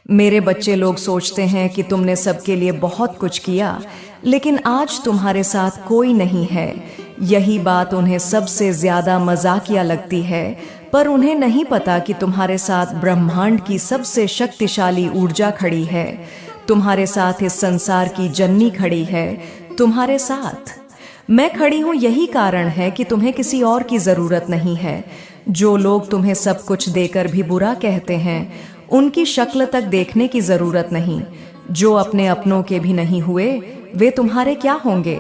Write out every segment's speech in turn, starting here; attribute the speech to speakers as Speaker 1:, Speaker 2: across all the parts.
Speaker 1: मेरे बच्चे, लोग सोचते हैं कि तुमने सबके लिए बहुत कुछ किया, लेकिन आज तुम्हारे साथ कोई नहीं है। यही बात उन्हें सबसे ज्यादा मजाकिया लगती है, पर उन्हें नहीं पता कि तुम्हारे साथ ब्रह्मांड की सबसे शक्तिशाली ऊर्जा खड़ी है। तुम्हारे साथ इस संसार की जननी खड़ी है। तुम्हारे साथ मैं खड़ी हूं, यही कारण है कि तुम्हें किसी और की जरूरत नहीं है। जो लोग तुम्हें सब कुछ देकर भी बुरा कहते हैं, उनकी शक्ल तक देखने की जरूरत नहीं। जो अपने अपनों के भी नहीं हुए, वे तुम्हारे क्या होंगे।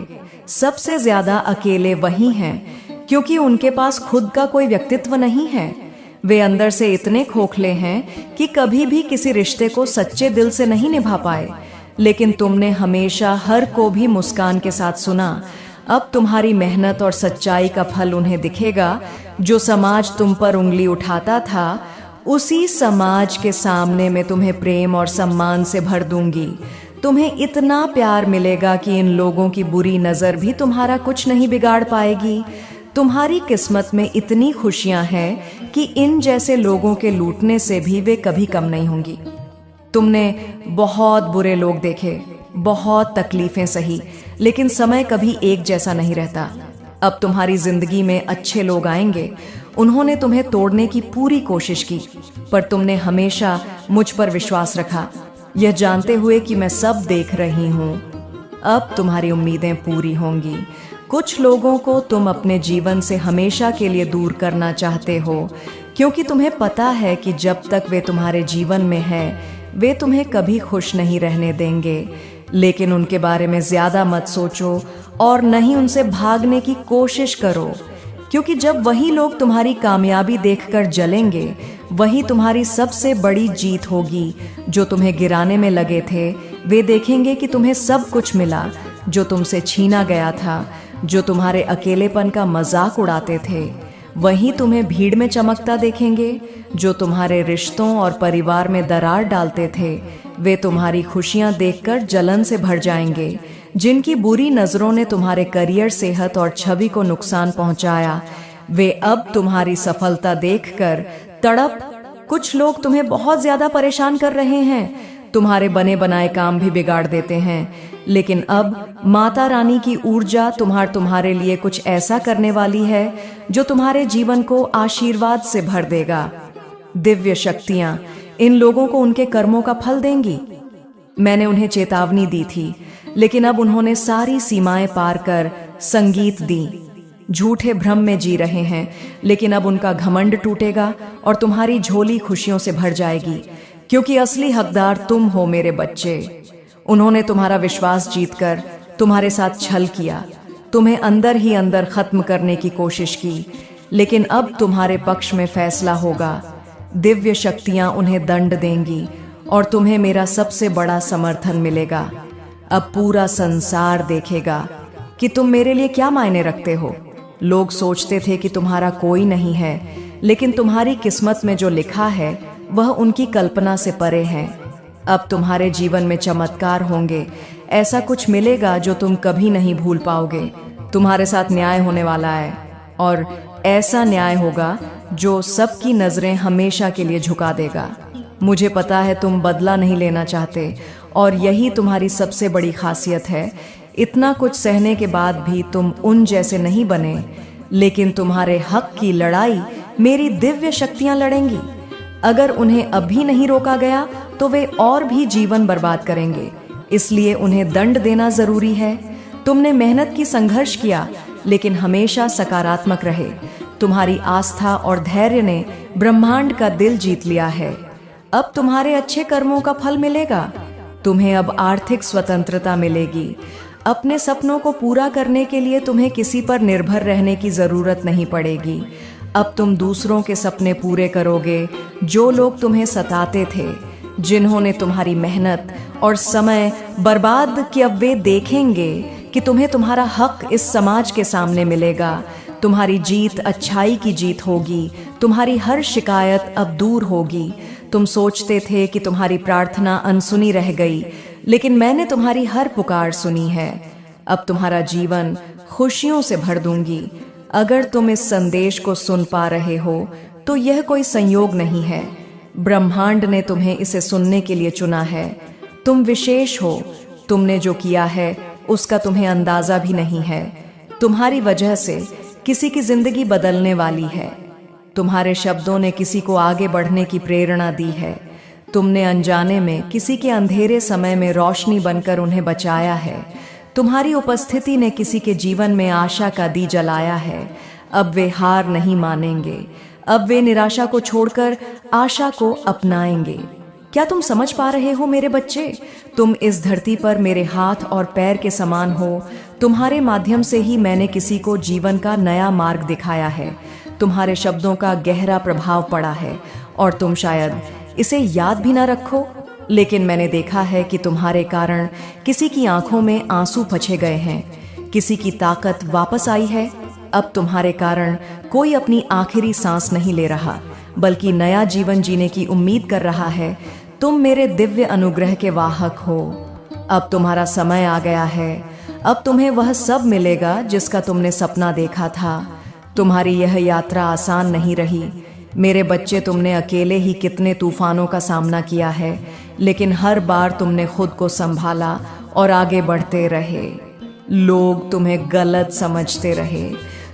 Speaker 1: सबसे ज्यादा अकेले वही हैं, क्योंकि उनके पास खुद का कोई व्यक्तित्व नहीं है। वे अंदर से इतने खोखले हैं कि कभी भी किसी रिश्ते को सच्चे दिल से नहीं निभा पाए। लेकिन तुमने हमेशा हर को भी मुस्कान के साथ सुना। अब तुम्हारी मेहनत और सच्चाई का फल उन्हें दिखेगा। जो समाज तुम पर उंगली उठाता था, उसी समाज के सामने मैं तुम्हें प्रेम और सम्मान से भर दूंगी। तुम्हें इतना प्यार मिलेगा कि इन लोगों की बुरी नजर भी तुम्हारा कुछ नहीं बिगाड़ पाएगी। तुम्हारी किस्मत में इतनी खुशियां हैं कि इन जैसे लोगों के लूटने से भी वे कभी कम नहीं होंगी। तुमने बहुत बुरे लोग देखे, बहुत तकलीफें सही, लेकिन समय कभी एक जैसा नहीं रहता। अब तुम्हारी जिंदगी में अच्छे लोग आएंगे। उन्होंने तुम्हें तोड़ने की पूरी कोशिश की, पर तुमने हमेशा मुझ पर विश्वास रखा, यह जानते हुए कि मैं सब देख रही हूं। अब तुम्हारी उम्मीदें पूरी होंगी। कुछ लोगों को तुम अपने जीवन से हमेशा के लिए दूर करना चाहते हो, क्योंकि तुम्हें पता है कि जब तक वे तुम्हारे जीवन में हैं, वे तुम्हें कभी खुश नहीं रहने देंगे। लेकिन उनके बारे में ज्यादा मत सोचो और न ही उनसे भागने की कोशिश करो, क्योंकि जब वही लोग तुम्हारी कामयाबी देखकर जलेंगे, वही तुम्हारी सबसे बड़ी जीत होगी। जो तुम्हें गिराने में लगे थे, वे देखेंगे कि तुम्हें सब कुछ मिला जो तुमसे छीना गया था। जो तुम्हारे अकेलेपन का मजाक उड़ाते थे, वही तुम्हें भीड़ में चमकता देखेंगे। जो तुम्हारे रिश्तों और परिवार में दरार डालते थे, वे तुम्हारी खुशियां देखकर जलन से भर जाएंगे। जिनकी बुरी नजरों ने तुम्हारे करियर, सेहत और छवि को नुकसान पहुंचाया, वे अब तुम्हारी सफलता देखकर तड़प। कुछ लोग तुम्हें बहुत ज्यादा परेशान कर रहे हैं, तुम्हारे बने बनाए काम भी बिगाड़ देते हैं। लेकिन अब माता रानी की ऊर्जा तुम्हारे लिए कुछ ऐसा करने वाली है जो तुम्हारे जीवन को आशीर्वाद से भर देगा। दिव्य शक्तियां इन लोगों को उनके कर्मों का फल देंगी। मैंने उन्हें चेतावनी दी थी, लेकिन अब उन्होंने सारी सीमाएं पार कर संगीत दी। झूठे भ्रम में जी रहे हैं, लेकिन अब उनका घमंड टूटेगा और तुम्हारी झोली खुशियों से भर जाएगी, क्योंकि असली हकदार तुम हो मेरे बच्चे। उन्होंने तुम्हारा विश्वास जीतकर तुम्हारे साथ छल किया, तुम्हें अंदर ही अंदर खत्म करने की कोशिश की, लेकिन अब तुम्हारे पक्ष में फैसला होगा। दिव्य शक्तियां उन्हें दंड देंगी और तुम्हें मेरा सबसे बड़ा समर्थन मिलेगा। अब पूरा संसार देखेगा कि तुम मेरे लिए क्या मायने रखते हो। लोग सोचते थे कि तुम्हारा कोई नहीं है, लेकिन तुम्हारी किस्मत में जो लिखा है वह उनकी कल्पना से परे है। अब तुम्हारे जीवन में चमत्कार होंगे, ऐसा कुछ मिलेगा जो तुम कभी नहीं भूल पाओगे। तुम्हारे साथ न्याय होने वाला है, और ऐसा न्याय होगा जो सबकी नजरें हमेशा के लिए झुका देगा। मुझे पता है तुम बदला नहीं लेना चाहते, और यही तुम्हारी सबसे बड़ी खासियत है। इतना कुछ सहने के बाद भी तुम उन जैसे नहीं बने, लेकिन तुम्हारे हक की लड़ाई मेरी दिव्य शक्तियां लड़ेंगी। अगर उन्हें अभी नहीं रोका गया तो वे और भी जीवन बर्बाद करेंगे, इसलिए उन्हें दंड देना जरूरी है। तुमने मेहनत की, संघर्ष किया, लेकिन हमेशा सकारात्मक रहे। तुम्हारी आस्था और धैर्य ने ब्रह्मांड का दिल जीत लिया है। अब तुम्हारे अच्छे कर्मों का फल मिलेगा। तुम्हें अब आर्थिक स्वतंत्रता मिलेगी। अपने सपनों को पूरा करने के लिए तुम्हें किसी पर निर्भर रहने की जरूरत नहीं पड़ेगी। अब तुम दूसरों के सपने पूरे करोगे। जो लोग तुम्हें सताते थे, जिन्होंने तुम्हारी मेहनत और समय बर्बाद किया, वे देखेंगे कि तुम्हें तुम्हारा हक इस समाज के सामने मिलेगा। तुम्हारी जीत अच्छाई की जीत होगी। तुम्हारी हर शिकायत अब दूर होगी। तुम सोचते थे कि तुम्हारी प्रार्थना अनसुनी रह गई, लेकिन मैंने तुम्हारी हर पुकार सुनी है। अब तुम्हारा जीवन खुशियों से भर दूंगी। अगर तुम इस संदेश को सुन पा रहे हो तो यह कोई संयोग नहीं है। ब्रह्मांड ने तुम्हें इसे सुनने के लिए चुना है। तुम विशेष हो। तुमने जो किया है उसका तुम्हें अंदाजा भी नहीं है। तुम्हारी वजह से किसी की जिंदगी बदलने वाली है। तुम्हारे शब्दों ने किसी को आगे बढ़ने की प्रेरणा दी है। तुमने अनजाने में किसी के अंधेरे समय में रोशनी बनकर उन्हें बचाया है। तुम्हारी उपस्थिति ने किसी के जीवन में आशा का दी जलाया है। अब वे हार नहीं मानेंगे। अब वे निराशा को छोड़कर आशा को अपनाएंगे। क्या तुम समझ पा रहे हो मेरे बच्चे? तुम इस धरती पर मेरे हाथ और पैर के समान हो। तुम्हारे माध्यम से ही मैंने किसी को जीवन का नया मार्ग दिखाया है। तुम्हारे शब्दों का गहरा प्रभाव पड़ा है और तुम शायद इसे याद भी ना रखो, लेकिन मैंने देखा है कि तुम्हारे कारण किसी की आंखों में आंसू पछे गए हैं, किसी की ताकत वापस आई है। अब तुम्हारे कारण कोई अपनी आखिरी सांस नहीं ले रहा, बल्कि नया जीवन जीने की उम्मीद कर रहा है। तुम मेरे दिव्य अनुग्रह के वाहक हो। अब तुम्हारा समय आ गया है। अब तुम्हें वह सब मिलेगा जिसका तुमने सपना देखा था। तुम्हारी यह यात्रा आसान नहीं रही मेरे बच्चे। तुमने अकेले ही कितने तूफानों का सामना किया है, लेकिन हर बार तुमने खुद को संभाला और आगे बढ़ते रहे। लोग तुम्हें गलत समझते रहे,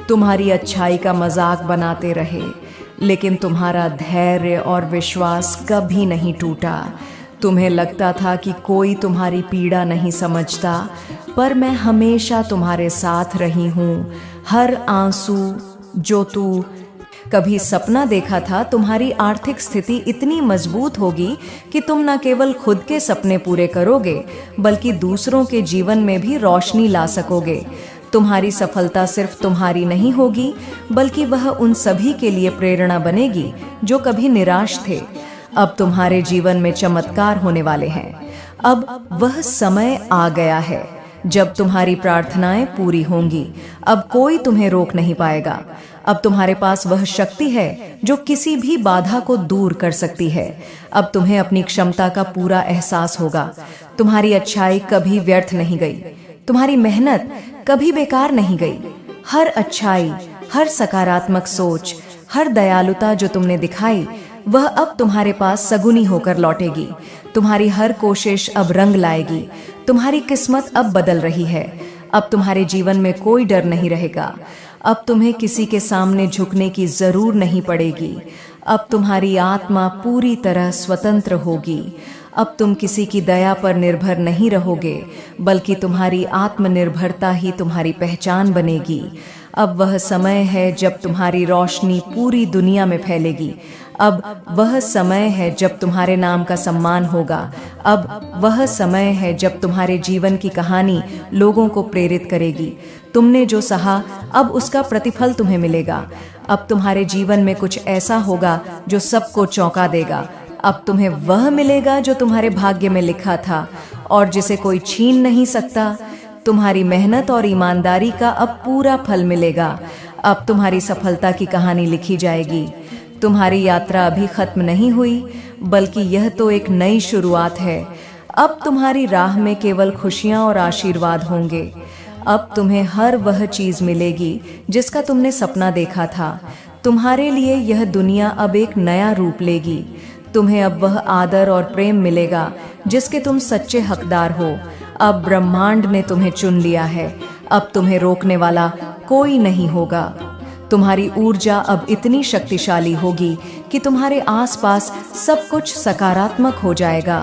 Speaker 1: तुम्हारी अच्छाई का मजाक बनाते रहे, लेकिन तुम्हारा धैर्य और विश्वास कभी नहीं टूटा। तुम्हें लगता था कि कोई तुम्हारी पीड़ा नहीं समझता, पर मैं हमेशा तुम्हारे साथ रही हूँ। हर आंसू जो तू कभी सपना देखा था, तुम्हारी आर्थिक स्थिति इतनी मजबूत होगी कि तुम न केवल खुद के सपने पूरे करोगे, बल्कि दूसरों के जीवन में भी रोशनी ला सकोगे। तुम्हारी सफलता सिर्फ तुम्हारी नहीं होगी, बल्कि वह उन सभी के लिए प्रेरणा बनेगी जो कभी निराश थे। अब तुम्हारे जीवन में चमत्कार होने वाले हैं। अब वह समय आ गया है जब तुम्हारी प्रार्थनाएं पूरी होंगी। अब कोई तुम्हें रोक नहीं पाएगा। अब तुम्हारे पास वह शक्ति है जो किसी भी बाधा को दूर कर सकती है। अब तुम्हें अपनी क्षमता का पूरा एहसास होगा। तुम्हारी अच्छाई कभी व्यर्थ नहीं गई। तुम्हारी मेहनत कभी बेकार नहीं गई। हर अच्छाई, हर सकारात्मक सोच, हर दयालुता जो तुमने दिखाई, वह अब तुम्हारे पास सगुनी होकर लौटेगी। तुम्हारी हर कोशिश अब रंग लाएगी। तुम्हारी किस्मत अब बदल रही है। अब तुम्हारे जीवन में कोई डर नहीं रहेगा। अब तुम्हें किसी के सामने झुकने की जरूर नहीं पड़ेगी। अब तुम्हारी आत्मा पूरी तरह स्वतंत्र होगी। अब तुम किसी की दया पर निर्भर नहीं रहोगे, बल्कि तुम्हारी आत्मनिर्भरता ही तुम्हारी पहचान बनेगी। अब वह समय है जब तुम्हारी रोशनी पूरी दुनिया में फैलेगी। अब वह समय है जब तुम्हारे नाम का सम्मान होगा। अब वह समय है जब तुम्हारे जीवन की कहानी लोगों को प्रेरित करेगी। तुमने जो सहा, अब उसका प्रतिफल तुम्हें मिलेगा। अब तुम्हारे जीवन में कुछ ऐसा होगा जो सबको चौंका देगा। अब तुम्हें वह मिलेगा जो तुम्हारे भाग्य में लिखा था और जिसे कोई छीन नहीं सकता। तुम्हारी मेहनत और ईमानदारी का अब पूरा फल मिलेगा। अब तुम्हारी सफलता की कहानी लिखी जाएगी। तुम्हारी यात्रा अभी खत्म नहीं हुई, बल्कि यह तो एक नई शुरुआत है। अब तुम्हारी राह में केवल खुशियां और आशीर्वाद होंगे। अब तुम्हें हर वह चीज मिलेगी जिसका तुमने सपना देखा था। तुम्हारे लिए यह दुनिया अब एक नया रूप लेगी। तुम्हें अब वह आदर और प्रेम मिलेगा जिसके तुम सच्चे हकदार हो। अब ब्रह्मांड ने तुम्हें चुन लिया है। अब तुम्हें रोकने वाला कोई नहीं होगा। तुम्हारी ऊर्जा अब इतनी शक्तिशाली होगी कि तुम्हारे आसपास सब कुछ सकारात्मक हो जाएगा।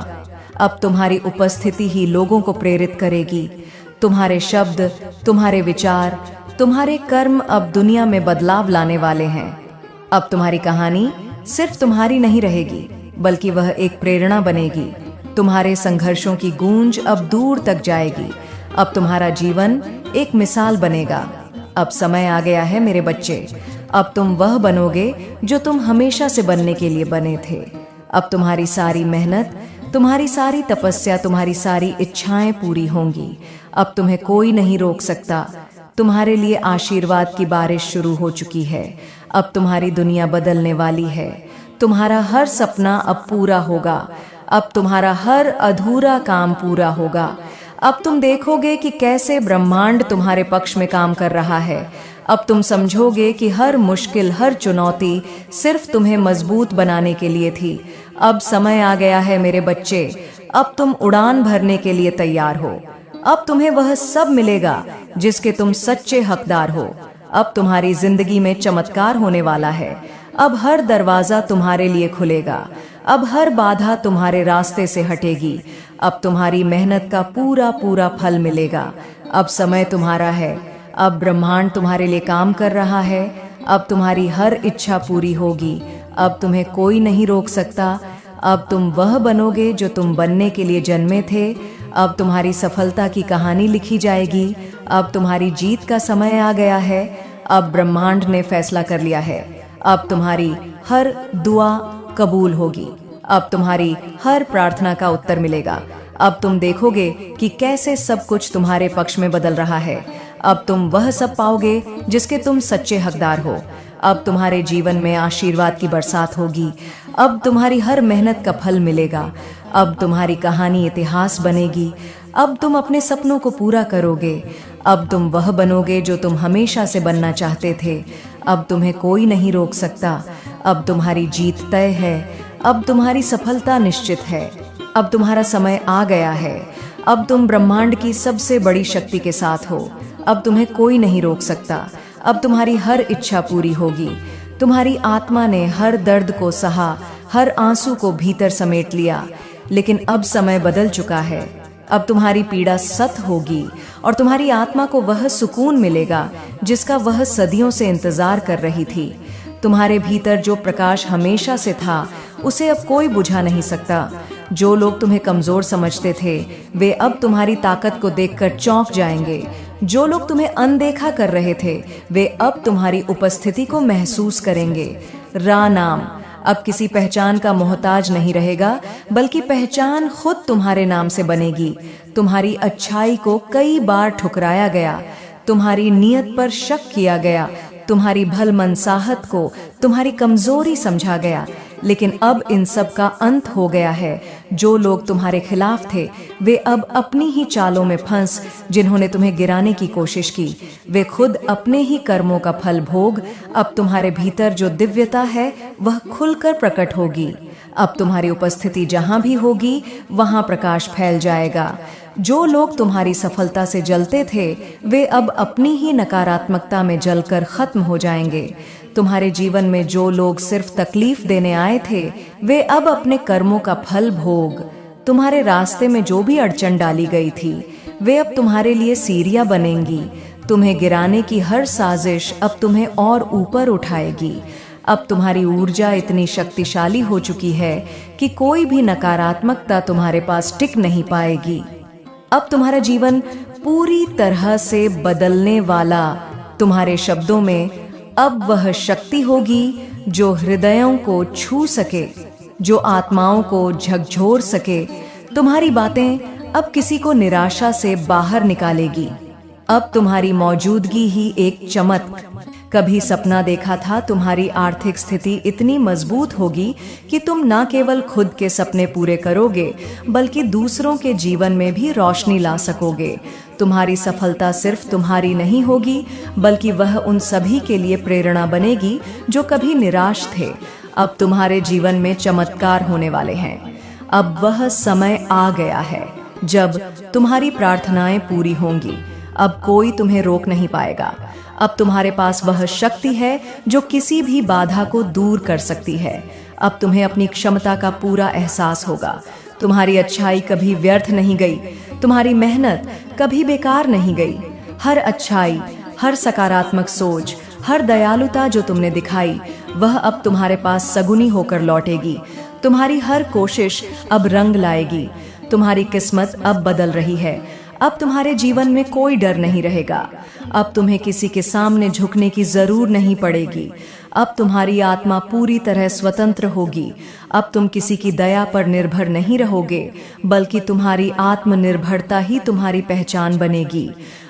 Speaker 1: अब तुम्हारी उपस्थिति ही लोगों को प्रेरित करेगी। तुम्हारे शब्द, तुम्हारे विचार, तुम्हारे कर्म अब दुनिया में बदलाव लाने वाले हैं। अब तुम्हारी कहानी सिर्फ तुम्हारी नहीं रहेगी, बल्कि वह एक प्रेरणा बनेगी। तुम्हारे संघर्षों की गूंज अब दूर तक जाएगी। अब तुम्हारा जीवन एक मिसाल बनेगा। अब समय आ गया है मेरे बच्चे। अब तुम वह बनोगे जो तुम हमेशा से बनने के लिए बने थे। अब तुम्हारी सारी मेहनत, तुम्हारी सारी तपस्या, तुम्हारी सारी इच्छाएं पूरी होंगी। अब तुम्हें कोई नहीं रोक सकता। तुम्हारे लिए आशीर्वाद की बारिश शुरू हो चुकी है। अब तुम्हारी दुनिया बदलने वाली है। तुम्हारा हर सपना अब पूरा होगा। अब तुम्हारा हर अधूरा काम पूरा होगा। अब तुम देखोगे कि कैसे ब्रह्मांड तुम्हारे पक्ष में काम कर रहा है। अब तुम समझोगे कि हर मुश्किल, हर चुनौती सिर्फ तुम्हें मजबूत बनाने के लिए थी। अब समय आ गया है मेरे बच्चे, अब तुम उड़ान भरने के लिए तैयार हो। अब तुम्हें वह सब मिलेगा जिसके तुम सच्चे हकदार हो। अब तुम्हारी जिंदगी में चमत्कार होने वाला है। अब हर दरवाजा तुम्हारे लिए खुलेगा। अब हर बाधा तुम्हारे रास्ते से हटेगी। अब तुम्हारी मेहनत का पूरा पूरा फल मिलेगा। अब समय तुम्हारा है। अब ब्रह्मांड तुम्हारे लिए काम कर रहा है। अब तुम्हारी हर इच्छा पूरी होगी। अब तुम्हें कोई नहीं रोक सकता। अब तुम वह बनोगे जो तुम बनने के लिए जन्मे थे। अब तुम्हारी सफलता की कहानी लिखी जाएगी। अब तुम्हारी जीत का समय आ गया है। अब ब्रह्मांड ने फैसला कर लिया है। अब तुम्हारी हर दुआ कबूल होगी। अब तुम्हारी हर प्रार्थना का उत्तर मिलेगा। अब तुम देखोगे कि कैसे सब कुछ तुम्हारे पक्ष में बदल रहा है। अब तुम वह सब पाओगे जिसके तुम सच्चे हकदार हो। अब तुम्हारे जीवन में आशीर्वाद की बरसात होगी। अब तुम्हारी हर मेहनत का फल मिलेगा। अब तुम्हारी कहानी इतिहास बनेगी। अब तुम अपने सपनों को पूरा करोगे। अब तुम वह बनोगे जो तुम हमेशा से बनना चाहते थे। अब तुम्हें कोई नहीं रोक सकता। अब तुम्हारी जीत तय है। अब तुम्हारी सफलता निश्चित है। अब तुम्हारा समय आ गया है। अब तुम ब्रह्मांड की सबसे बड़ी शक्ति के साथ हो। अब तुम्हें कोई नहीं रोक सकता। अब तुम्हारी हर इच्छा पूरी होगी। तुम्हारी आत्मा ने हर दर्द को सहा, हर आंसू को भीतर समेट लिया। लेकिन अब समय बदल चुका है। अब तुम्हारी पीड़ा सत होगी और तुम्हारी आत्मा को वह सुकून मिलेगा जिसका वह सदियों से इंतजार कर रही थी। तुम्हारे भीतर जो प्रकाश हमेशा से था उसे अब कोई बुझा नहीं सकता। जो लोग तुम्हें कमजोर समझते थे वे अब तुम्हारी ताकत को देखकर चौंक जाएंगे। जो लोग तुम्हें अनदेखा कर रहे थे वे अब तुम्हारी उपस्थिति को महसूस करेंगे। रा नाम अब किसी पहचान का मोहताज नहीं रहेगा, बल्कि पहचान खुद तुम्हारे नाम से बनेगी। तुम्हारी अच्छाई को कई बार ठुकराया गया, तुम्हारी नीयत पर शक किया गया, तुम्हारी भलमनसाहत को तुम्हारी कमजोरी समझा गया, लेकिन अब इन सब का अंत हो गया है। जो लोग तुम्हारे खिलाफ थे वे अब अपनी ही चालों में फंस, जिन्होंने तुम्हें गिराने की कोशिश की वे खुद अपने ही कर्मों का फल भोग। अब तुम्हारे भीतर जो दिव्यता है वह खुलकर प्रकट होगी। अब तुम्हारी उपस्थिति जहां भी होगी वहां प्रकाश फैल जाएगा। जो लोग तुम्हारी सफलता से जलते थे वे अब अपनी ही नकारात्मकता में जलकर खत्म हो जाएंगे। तुम्हारे जीवन में जो लोग सिर्फ तकलीफ देने आए थे वे अब अपने कर्मों का फल भोग। तुम्हारे रास्ते में जो भी अड़चन डाली गई थी वे अब तुम्हारे लिए सीढ़ियां बनेंगी। तुम्हें गिराने की हर साजिश अब तुम्हें और ऊपर उठाएगी। अब तुम्हारी ऊर्जा इतनी शक्तिशाली हो चुकी है कि कोई भी नकारात्मकता तुम्हारे पास टिक नहीं पाएगी। अब तुम्हारा जीवन पूरी तरह से बदलने वाला। तुम्हारे शब्दों में अब वह शक्ति होगी जो हृदयों को छू सके, जो आत्माओं को झकझोर सके। तुम्हारी बातें अब किसी को निराशा से बाहर निकालेगी। अब तुम्हारी मौजूदगी ही एक चमक। कभी सपना देखा था तुम्हारी आर्थिक स्थिति इतनी मजबूत होगी कि तुम न केवल खुद के सपने पूरे करोगे बल्कि दूसरों के जीवन में भी रोशनी ला सकोगे। तुम्हारी सफलता सिर्फ तुम्हारी नहीं होगी बल्कि वह उन सभी के लिए प्रेरणा बनेगी जो कभी निराश थे। अब तुम्हारे जीवन में चमत्कार होने वाले हैं। अब वह समय आ गया है जब तुम्हारी प्रार्थनाएं पूरी होंगी। अब कोई तुम्हें रोक नहीं पाएगा। अब तुम्हारे पास वह शक्ति है जो किसी भी बाधा को दूर कर सकती है। अब तुम्हें अपनी क्षमता का पूरा एहसास होगा। तुम्हारी अच्छाई कभी व्यर्थ नहीं गई, तुम्हारी मेहनत कभी बेकार नहीं गई। हर अच्छाई, हर सकारात्मक सोच, हर दयालुता जो तुमने दिखाई वह अब तुम्हारे पास सगुनी होकर लौटेगी। तुम्हारी हर कोशिश अब रंग लाएगी। तुम्हारी किस्मत अब बदल रही है। अब तुम्हारे जीवन में कोई डर नहीं रहेगा। अब तुम्हें किसी के सामने झुकने की जरूर नहीं पड़ेगी। अब तुम्हारी आत्मा पूरी तरह स्वतंत्र होगी। अब तुम किसी की दया पर निर्भर नहीं रहोगे बल्कि तुम्हारी आत्मनिर्भरता ही तुम्हारी पहचान बनेगी।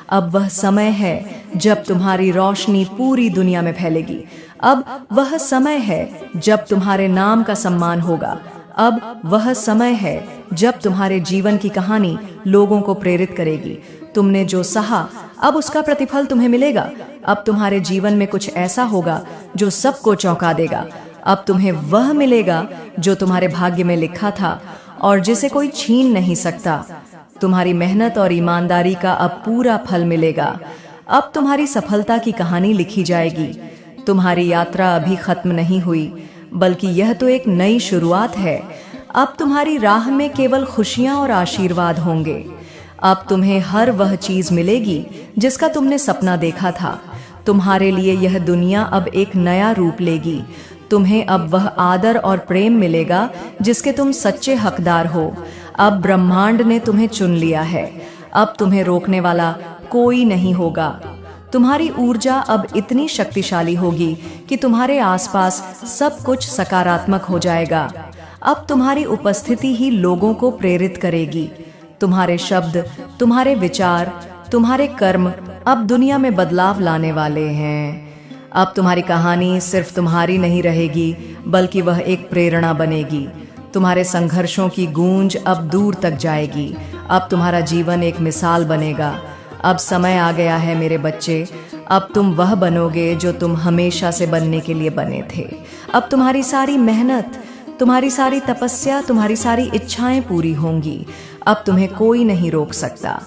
Speaker 1: अब वह समय है जब तुम्हारी रोशनी पूरी दुनिया में फैलेगी। अब वह समय है जब तुम्हारे नाम का सम्मान होगा। अब वह समय है जब तुम्हारे जीवन की कहानी लोगों को प्रेरित करेगी। तुमने जो सहा, अब उसका प्रतिफल तुम्हें मिलेगा। अब तुम्हारे जीवन में कुछ ऐसा होगा जो सबको चौंका देगा। अब तुम्हें वह मिलेगा जो तुम्हारे भाग्य में लिखा था और जिसे कोई छीन नहीं सकता। तुम्हारी मेहनत और ईमानदारी का अब पूरा फल मिलेगा। अब तुम्हारी सफलता की कहानी लिखी जाएगी। तुम्हारी यात्रा अभी खत्म नहीं हुई, बल्कि यह तो एक नई शुरुआत है। अब तुम्हारी राह में केवल खुशियां और आशीर्वाद होंगे। अब तुम्हें हर वह चीज मिलेगी जिसका तुमने सपना देखा था। तुम्हारे लिए यह दुनिया अब एक नया रूप लेगी। तुम्हें अब वह आदर और प्रेम मिलेगा जिसके तुम सच्चे हकदार हो। अब ब्रह्मांड ने तुम्हें चुन लिया है। अब तुम्हें रोकने वाला कोई नहीं होगा। तुम्हारी ऊर्जा अब इतनी शक्तिशाली होगी कि तुम्हारे आसपास सब कुछ सकारात्मक हो जाएगा। अब तुम्हारी उपस्थिति ही लोगों को प्रेरित करेगी। तुम्हारे शब्द, तुम्हारे विचार, तुम्हारे कर्म अब दुनिया में बदलाव लाने वाले हैं। अब तुम्हारी कहानी सिर्फ तुम्हारी नहीं रहेगी, बल्कि वह एक प्रेरणा बनेगी। तुम्हारे संघर्षों की गूंज अब दूर तक जाएगी। अब तुम्हारा जीवन एक मिसाल बनेगा। अब समय आ गया है मेरे बच्चे, अब तुम वह बनोगे जो तुम हमेशा से बनने के लिए बने थे। अब तुम्हारी सारी मेहनत, तुम्हारी सारी तपस्या, तुम्हारी सारी इच्छाएं पूरी होंगी। अब तुम्हें कोई नहीं रोक सकता।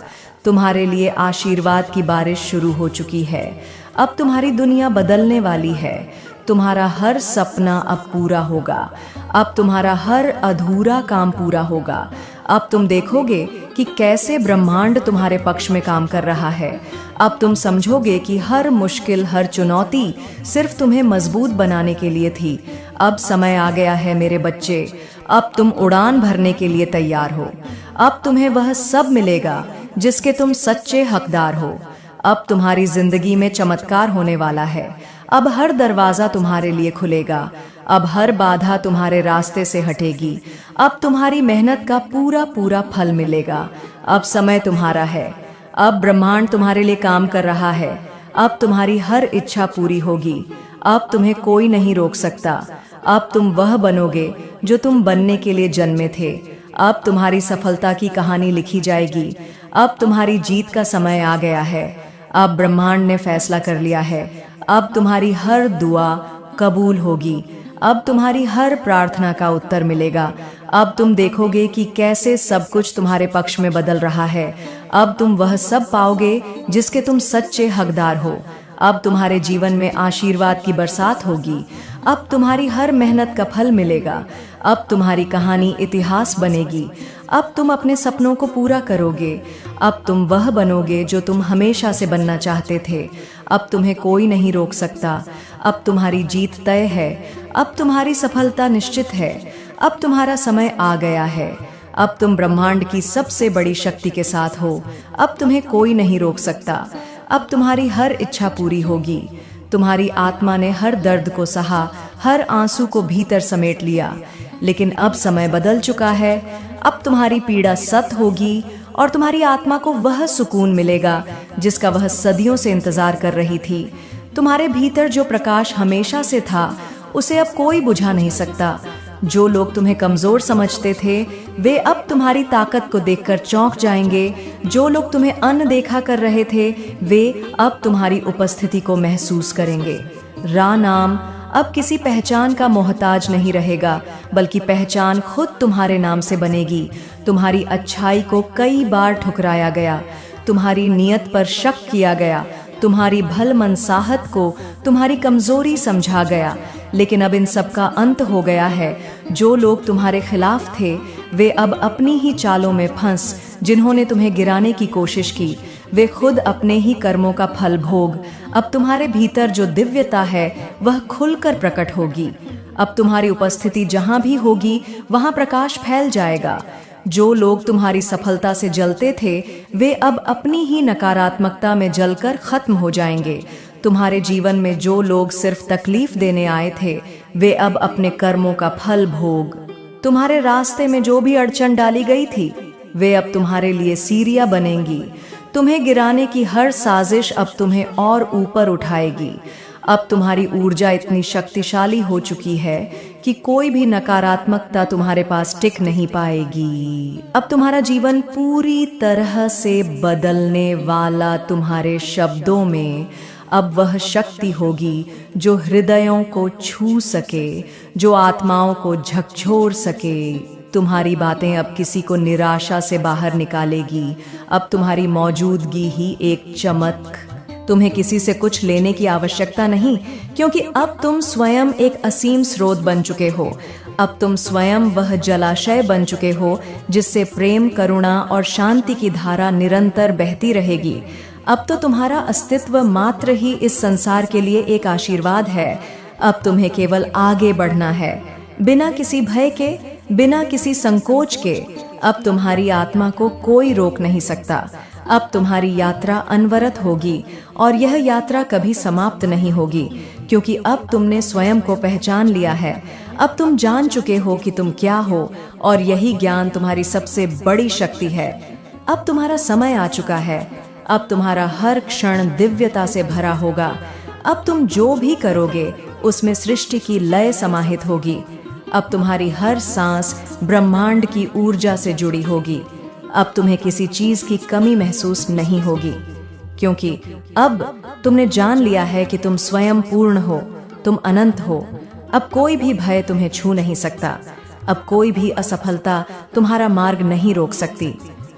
Speaker 1: तुम्हारे लिए आशीर्वाद की बारिश शुरू हो चुकी है। अब तुम्हारी दुनिया बदलने वाली है। तुम्हारा हर सपना अब पूरा होगा। अब तुम्हारा हर अधूरा काम पूरा होगा। अब तुम देखोगे कि कैसे ब्रह्मांड तुम्हारे पक्ष में काम कर रहा है। अब तुम समझोगे कि हर मुश्किल, हर चुनौती सिर्फ तुम्हें मजबूत बनाने के लिए थी। अब समय आ गया है मेरे बच्चे, अब तुम उड़ान भरने के लिए तैयार हो। अब तुम्हें वह सब मिलेगा जिसके तुम सच्चे हकदार हो। अब तुम्हारी जिंदगी में चमत्कार होने वाला है। अब हर दरवाजा तुम्हारे लिए खुलेगा। अब हर बाधा तुम्हारे रास्ते से हटेगी। अब तुम्हारी मेहनत का पूरा पूरा फल मिलेगा। अब समय तुम्हारा है। अब ब्रह्मांड तुम्हारे लिए काम कर रहा है। अब तुम्हारी हर इच्छा पूरी होगी। अब तुम्हें कोई नहीं रोक सकता। अब तुम वह बनोगे जो तुम बनने के लिए जन्मे थे। अब तुम्हारी सफलता की कहानी लिखी जाएगी। अब तुम्हारी जीत का समय आ गया है। अब ब्रह्मांड ने फैसला कर लिया है। अब तुम्हारी हर दुआ कबूल होगी। अब तुम्हारी हर प्रार्थना का उत्तर मिलेगा। अब तुम देखोगे कि कैसे सब कुछ तुम्हारे पक्ष में बदल रहा है। अब तुम वह सब पाओगे जिसके तुम सच्चे हकदार हो। अब तुम्हारे जीवन में आशीर्वाद की बरसात होगी। अब तुम्हारी हर मेहनत का फल मिलेगा। अब तुम्हारी कहानी इतिहास बनेगी। अब तुम अपने सपनों को पूरा करोगे। अब तुम वह बनोगे जो तुम हमेशा से बनना चाहते थे। अब तुम्हें कोई नहीं रोक सकता। अब तुम्हारी जीत तय है। अब तुम्हारी सफलता निश्चित है। अब तुम्हारा समय आ गया है। अब तुम ब्रह्मांड की सबसे बड़ी शक्ति के साथ हो। अब तुम्हें कोई नहीं रोक सकता। अब तुम्हारी हर इच्छा पूरी होगी। तुम्हारी आत्मा ने हर दर्द को सहा, हर आंसू को भीतर समेट लिया। लेकिन अब समय बदल चुका है। अब तुम्हारी पीड़ा सत होगी और तुम्हारी आत्मा को वह सुकून मिलेगा जिसका वह सदियों से इंतजार कर रही थी। तुम्हारे भीतर जो प्रकाश हमेशा से था, उसे अब कोई बुझा नहीं सकता। जो लोग तुम्हें कमजोर समझते थे, वे अब तुम्हारी ताकत को देखकर चौंक जाएंगे। जो लोग तुम्हें अनदेखा कर रहे थे, वे अब तुम्हारी उपस्थिति को महसूस करेंगे। रा नाम अब किसी पहचान का मोहताज नहीं रहेगा, बल्कि पहचान खुद तुम्हारे नाम से बनेगी। तुम्हारी अच्छाई को कई बार ठुकराया गया, तुम्हारी नियत पर शक किया गया, तुम्हारी भल मनसाहत को तुम्हारी कमजोरी समझा गया। लेकिन अब इन सब का अंत हो गया है। जो लोग तुम्हारे खिलाफ थे, वे अब अपनी ही चालों में फंस, जिन्होंने तुम्हें गिराने की कोशिश की, वे खुद अपने ही कर्मों का फल भोग। अब तुम्हारे भीतर जो दिव्यता है, वह खुलकर प्रकट होगी। अब तुम्हारी उपस्थिति जहां भी होगी, वहां प्रकाश फैल जाएगा। जो लोग तुम्हारी सफलता से जलते थे, वे अब अपनी ही नकारात्मकता में जलकर खत्म हो जाएंगे। तुम्हारे जीवन में जो लोग सिर्फ तकलीफ देने आए थे, वे अब अपने कर्मों का फल भोग। तुम्हारे रास्ते में जो भी अड़चन डाली गई थी, वे अब तुम्हारे लिए सीढ़ियां बनेंगी। तुम्हें गिराने की हर साजिश अब तुम्हें और ऊपर उठाएगी। अब तुम्हारी ऊर्जा इतनी शक्तिशाली हो चुकी है कि कोई भी नकारात्मकता तुम्हारे पास टिक नहीं पाएगी। अब तुम्हारा जीवन पूरी तरह से बदलने वाला तुम्हारे शब्दों में अब वह शक्ति होगी जो हृदयों को छू सके, जो आत्माओं को झकझोर सके। तुम्हारी बातें अब किसी को निराशा से बाहर निकालेगी। अब तुम्हारी मौजूदगी ही एक चमक। तुम्हें किसी से कुछ लेने की आवश्यकता नहीं, क्योंकि अब तुम स्वयं एक असीम स्रोत बन चुके हो। अब तुम स्वयं वह जलाशय बन चुके हो जिससे प्रेम, करुणा और शांति की धारा निरंतर बहती रहेगी। अब तो तुम्हारा अस्तित्व मात्र ही इस संसार के लिए एक आशीर्वाद है। अब तुम्हें केवल आगे बढ़ना है, बिना किसी भय के, बिना किसी संकोच के। अब तुम्हारी आत्मा को कोई रोक नहीं सकता। अब तुम्हारी यात्रा अनवरत होगी और यह यात्रा कभी समाप्त नहीं होगी, क्योंकि अब तुमने स्वयं को पहचान लिया है। अब तुम जान चुके हो कि तुम क्या हो, और यही ज्ञान तुम्हारी सबसे बड़ी शक्ति है। अब तुम्हारा समय आ चुका है। अब तुम्हारा हर क्षण दिव्यता से भरा होगा। अब तुम जो भी करोगे उसमें सृष्टि की लय समाहित होगी। अब तुम्हारी हर सांस ब्रह्मांड की ऊर्जा से जुड़ी होगी। अब तुम्हें किसी चीज की कमी महसूस नहीं होगी, क्योंकि अब तुमने जान लिया है कि तुम स्वयं पूर्ण हो, तुम अनंत हो। अब कोई भी भय तुम्हें छू नहीं सकता। अब कोई भी असफलता तुम्हारा मार्ग नहीं रोक सकती।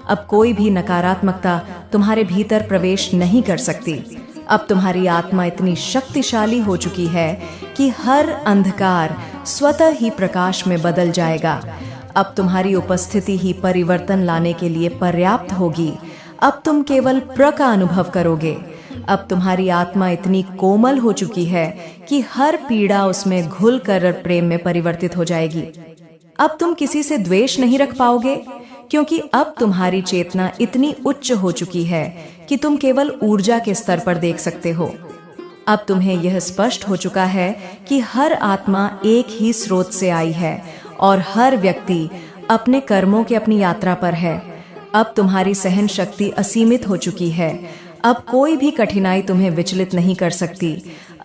Speaker 1: अब कोई भी नकारात्मकता तुम्हारे भीतर प्रवेश नहीं कर सकती। अब तुम्हारी आत्मा इतनी शक्तिशाली हो चुकी है कि हर अंधकार स्वतः ही प्रकाश में बदल जाएगा। अब तुम्हारी उपस्थिति ही परिवर्तन लाने के लिए पर्याप्त होगी। अब तुम केवल प्र का अनुभव करोगे। अब तुम्हारी आत्मा इतनी कोमल हो चुकी है कि हर पीड़ा उसमें घुल कर प्रेम में परिवर्तित हो जाएगी। अब तुम किसी से द्वेष नहीं रख पाओगे, क्योंकि अब तुम्हारी चेतना इतनी उच्च हो चुकी है कि तुम केवल ऊर्जा के स्तर पर देख सकते हो। अब तुम्हें यह स्पष्ट हो चुका है कि हर आत्मा एक ही स्रोत से आई है और हर व्यक्ति अपने कर्मों की अपनी यात्रा पर है। अब तुम्हारी सहन शक्ति असीमित हो चुकी है। अब कोई भी कठिनाई तुम्हें विचलित नहीं कर सकती।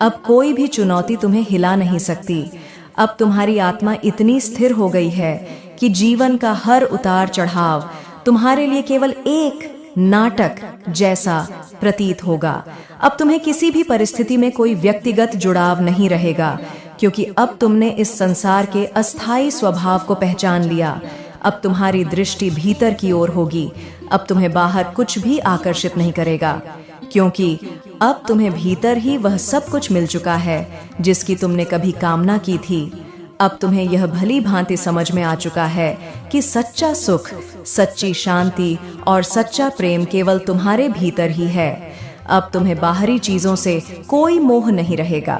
Speaker 1: अब कोई भी चुनौती तुम्हें हिला नहीं सकती। अब तुम्हारी आत्मा इतनी स्थिर हो गई है कि जीवन का हर उतार चढ़ाव तुम्हारे लिए केवल एक नाटक जैसा प्रतीत होगा। अब तुम्हें किसी भी परिस्थिति में कोई व्यक्तिगत जुड़ाव नहीं रहेगा, क्योंकि अब तुमने इस संसार के अस्थायी स्वभाव को पहचान लिया। अब तुम्हारी दृष्टि भीतर की ओर होगी। अब तुम्हें बाहर कुछ भी आकर्षित नहीं करेगा, क्योंकि अब तुम्हें भीतर ही वह सब कुछ मिल चुका है जिसकी तुमने कभी कामना की थी। अब तुम्हें यह भली भांति समझ में आ चुका है कि सच्चा सुख, सच्ची शांति और सच्चा प्रेम केवल तुम्हारे भीतर ही है। अब तुम्हें बाहरी चीजों से कोई मोह नहीं रहेगा,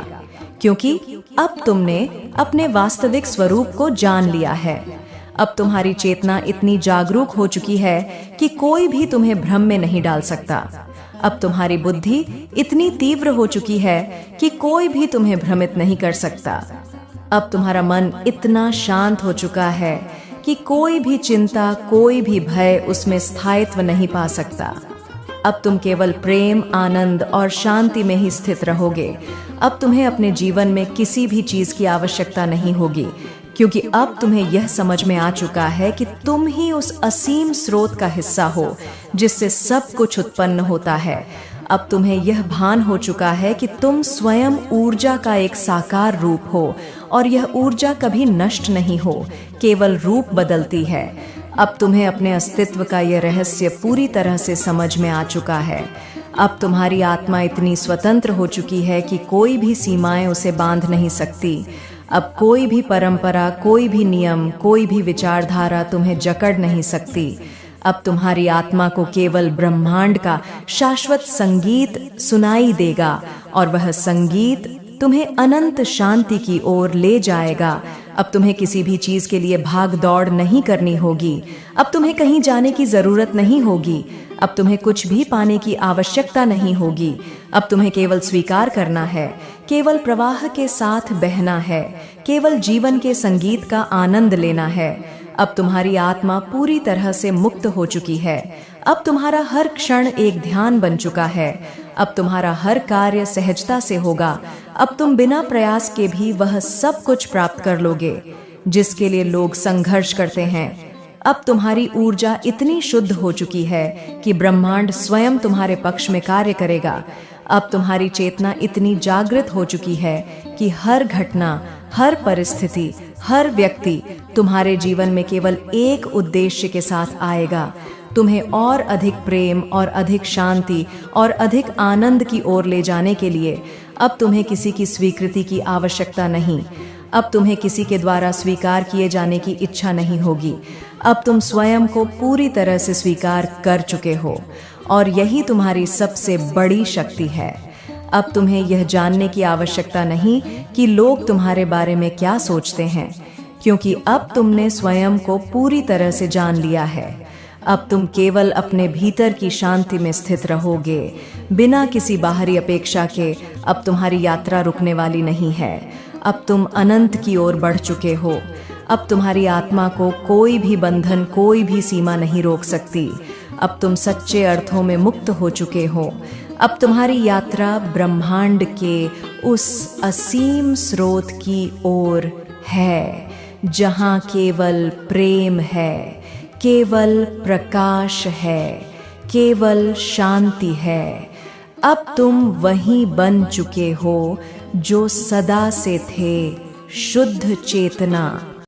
Speaker 1: क्योंकि अब तुमने अपने वास्तविक स्वरूप को जान लिया है। अब तुम्हारी चेतना इतनी जागरूक हो चुकी है कि कोई भी तुम्हें भ्रम में नहीं डाल सकता। अब तुम्हारी बुद्धि इतनी तीव्र हो चुकी है कि कोई भी तुम्हें भ्रमित नहीं कर सकता। अब तुम्हारा मन इतना शांत हो चुका है कि कोई भी चिंता, कोई भी भय उसमें स्थायित्व नहीं पा सकता। अब तुम केवल प्रेम, आनंद और शांति में ही स्थित रहोगे। अब तुम्हें अपने जीवन में किसी भी चीज की आवश्यकता नहीं होगी, क्योंकि अब तुम्हें यह समझ में आ चुका है कि तुम ही उस असीम स्रोत का हिस्सा हो जिससे सब कुछ उत्पन्न होता है। अब तुम्हें यह भान हो चुका है कि तुम स्वयं ऊर्जा का एक साकार रूप हो, और यह ऊर्जा कभी नष्ट नहीं हो, केवल रूप बदलती है। अब तुम्हें अपने अस्तित्व का यह रहस्य पूरी तरह से समझ में आ चुका है। अब तुम्हारी आत्मा इतनी स्वतंत्र हो चुकी है कि कोई भी सीमाएं उसे बांध नहीं सकती। अब कोई भी परंपरा, कोई भी नियम, कोई भी विचारधारा तुम्हें जकड़ नहीं सकती। अब तुम्हारी आत्मा को केवल ब्रह्मांड का शाश्वत संगीत सुनाई देगा, और वह संगीत तुम्हें अनंत शांति की ओर ले जाएगा। अब तुम्हें किसी भी चीज के लिए भाग दौड़ नहीं करनी होगी। अब तुम्हें कहीं जाने की जरूरत नहीं होगी। अब तुम्हें कुछ भी पाने की आवश्यकता नहीं होगी। अब तुम्हें केवल स्वीकार करना है, केवल प्रवाह के साथ बहना है, केवल जीवन के संगीत का आनंद लेना है। अब तुम्हारी आत्मा पूरी तरह से मुक्त हो चुकी है। अब तुम्हारा हर क्षण एक ध्यान बन चुका है। अब तुम्हारा हर कार्य सहजता से होगा। अब तुम बिना प्रयास के भी वह सब कुछ प्राप्त कर लोगे जिसके लिए लोग संघर्ष करते हैं। अब तुम्हारी ऊर्जा इतनी शुद्ध हो चुकी है कि ब्रह्मांड स्वयं तुम्हारे पक्ष में कार्य करेगा। अब तुम्हारी चेतना इतनी जागृत हो चुकी है कि हर घटना, हर परिस्थिति, हर व्यक्ति तुम्हारे जीवन में केवल एक उद्देश्य के साथ आएगा, तुम्हें और अधिक प्रेम और अधिक शांति और अधिक आनंद की ओर ले जाने के लिए। अब तुम्हें किसी की स्वीकृति की आवश्यकता नहीं। अब तुम्हें किसी के द्वारा स्वीकार किए जाने की इच्छा नहीं होगी। अब तुम स्वयं को पूरी तरह से स्वीकार कर चुके हो और यही तुम्हारी सबसे बड़ी शक्ति है। अब तुम्हें यह जानने की आवश्यकता नहीं कि लोग तुम्हारे बारे में क्या सोचते हैं, क्योंकि अब तुमने स्वयं को पूरी तरह से जान लिया है। अब तुम केवल अपने भीतर की शांति में स्थित रहोगे, बिना किसी बाहरी अपेक्षा के। अब तुम्हारी यात्रा रुकने वाली नहीं है। अब तुम अनंत की ओर बढ़ चुके हो। अब तुम्हारी आत्मा को कोई भी बंधन, कोई भी सीमा नहीं रोक सकती। अब तुम सच्चे अर्थों में मुक्त हो चुके हो। अब तुम्हारी यात्रा ब्रह्मांड के उस असीम स्रोत की ओर है, जहाँ केवल प्रेम है, केवल प्रकाश है, केवल शांति है। अब तुम वही बन चुके हो जो सदा से थे, शुद्ध चेतना,